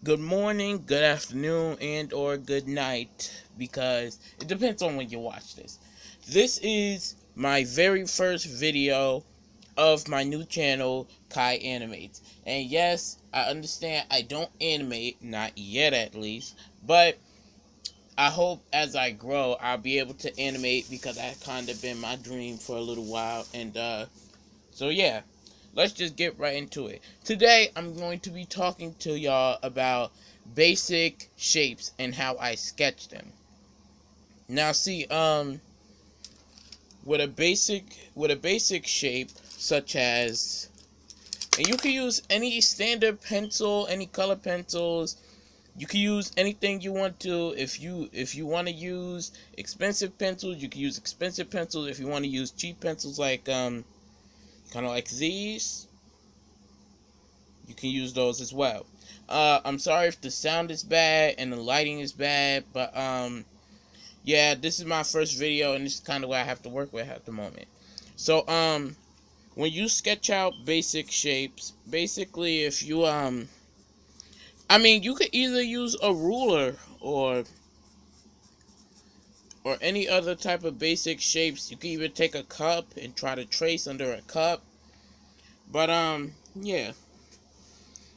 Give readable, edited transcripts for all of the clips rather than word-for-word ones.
Good morning, good afternoon, and or good night, because it depends on when you watch this. This is my very first video of my new channel, Kai Animates. And yes, I understand I don't animate, not yet at least, but I hope as I grow, I'll be able to animate because that's kind of been my dream for a little while. And so yeah, let's just get right into it. Today, I'm going to be talking to y'all about basic shapes and how I sketch them. Now, see, with a basic shape such as, and you can use any standard pencil, any color pencils. You can use anything you want to. If you want to use expensive pencils, you can use expensive pencils. If you want to use cheap pencils like kind of like these, you can use those as well. I'm sorry if the sound is bad and the lighting is bad, but yeah, this is my first video and this is kind of what I have to work with at the moment. So when you sketch out basic shapes, basically if you you could either use a ruler or any other type of basic shapes. You can even take a cup and try to trace under a cup. But yeah,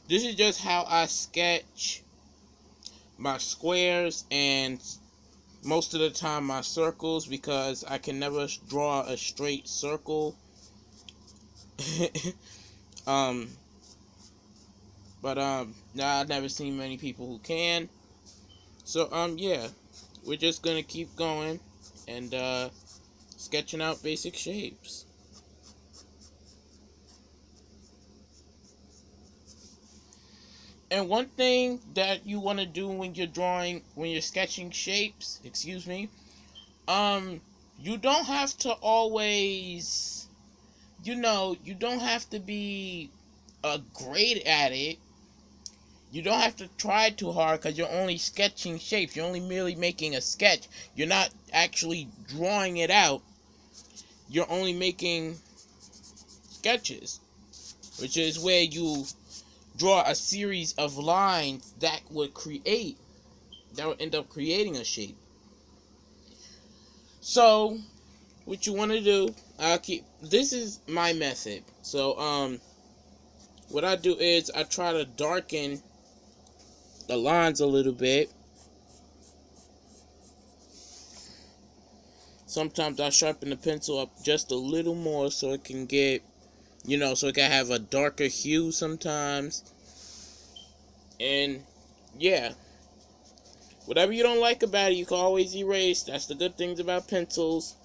this is just how I sketch my squares and most of the time my circles, because I can never draw a straight circle. um nah, I've never seen many people who can. So yeah, we're just gonna keep going and sketching out basic shapes. And one thing that you want to do when you're sketching shapes, um you don't have to always, you don't have to be great at it. You don't have to try too hard because you're only sketching shapes. You're only merely making a sketch. You're not actually drawing it out. You're only making sketches, which is where you draw a series of lines that would end up creating a shape. So, what you want to do, this is my method. So, what I do is I try to darken the lines a little bit. Sometimes I sharpen the pencil up just a little more so it can get, so it can have a darker hue sometimes. And yeah, whatever you don't like about it, you can always erase. That's the good things about pencils.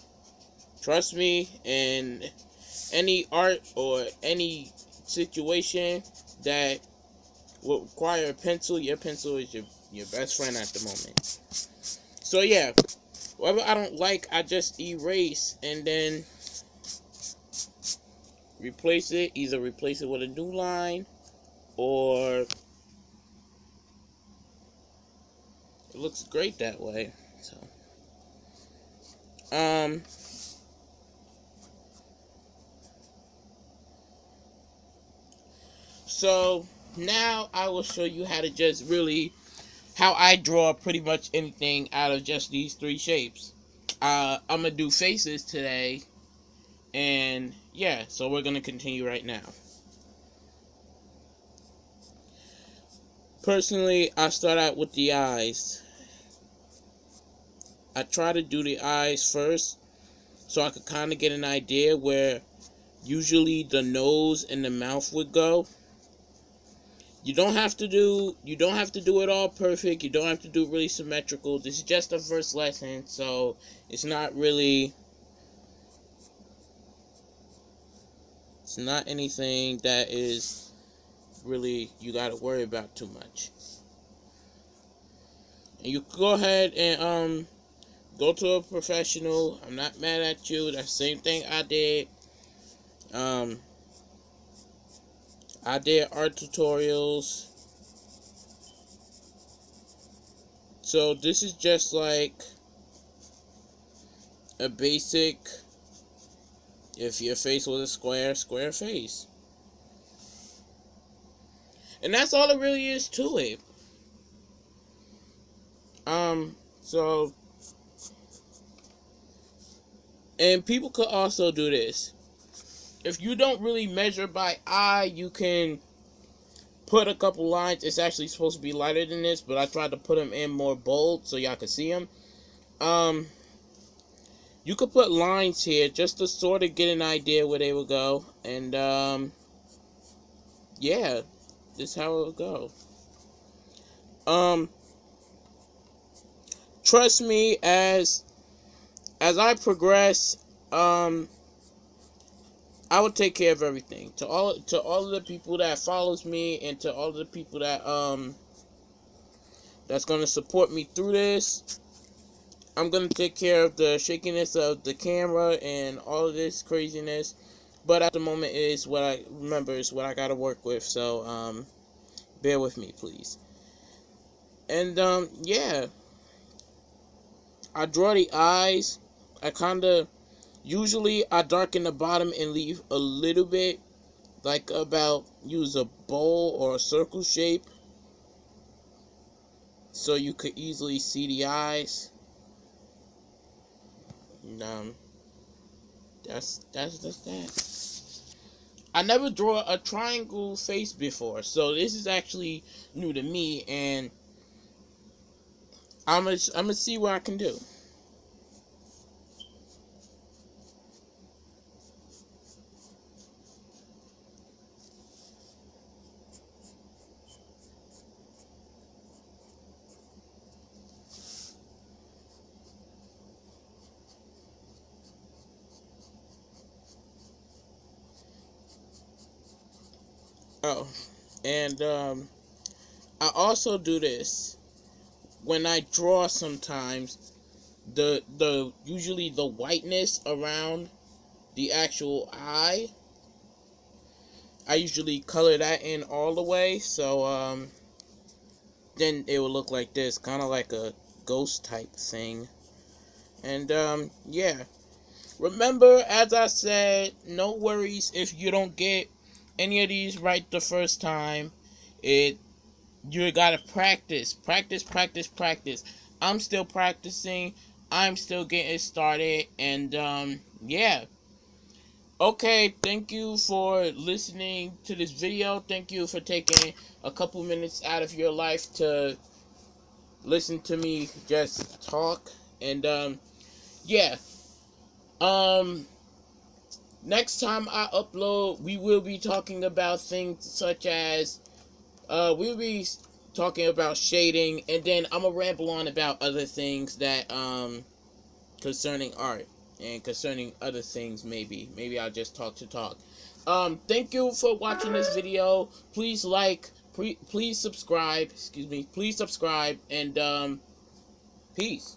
Trust me, in any art or any situation that will require a pencil, your pencil is your best friend at the moment. So yeah, whatever I don't like, I just erase and then replace it. Either replace it with a new line, or it looks great that way. Um, so now I will show you how to just really, how I draw pretty much anything out of just these three shapes. I'm gonna do faces today, and yeah, so we're gonna continue right now. Personally, I start out with the eyes. I try to do the eyes first so I could kind of get an idea where usually the nose and the mouth would go. You don't have to do it all perfect. You don't have to do it really symmetrical. This is just a first lesson, so it's not anything that is really you got to worry about too much. And you can go ahead and go to a professional. I'm not mad at you. That's the same thing I did. Um, I did art tutorials. So this is just like a basic, if your face was a square face. And that's all it really is to it. So, and people could also do this. If you don't really measure by eye, you can put a couple lines. It's actually supposed to be lighter than this, but I tried to put them in more bold so y'all could see them. Um, you could put lines here just to sort of get an idea where they will go, and yeah, this is how it will go. Um, Trust me, as I progress, I will take care of everything. To all of the people that follows me, and to all of the people that that's gonna support me through this, I'm gonna take care of the shakiness of the camera and all of this craziness. But at the moment is what I remember is what I gotta work with. So bear with me, please. And yeah, I draw the eyes. I kinda usually I darken the bottom and leave a little bit, like about use a bowl or a circle shape, so you could easily see the eyes. And, that's just that. I never draw a triangle face before, so this is actually new to me, and I'm gonna see what I can do. Oh, and I also do this when I draw. Sometimes the usually the whiteness around the actual eye, I usually color that in all the way, so then it will look like this, kind of like a ghost type thing. And yeah, remember, as I said, no worries if you don't get any of these right the first time. It You gotta practice, practice, practice, practice. I'm still practicing. I'm still getting started, and yeah. Okay, thank you for listening to this video. Thank you for taking a couple minutes out of your life to listen to me just talk. And yeah. Um Next time I upload, we will be talking about things such as we'll be talking about shading, and then I'm gonna ramble on about other things that concerning art and concerning other things. Maybe I'll just talk to talk. Thank you for watching this video. Please please subscribe, excuse me, please subscribe, and peace.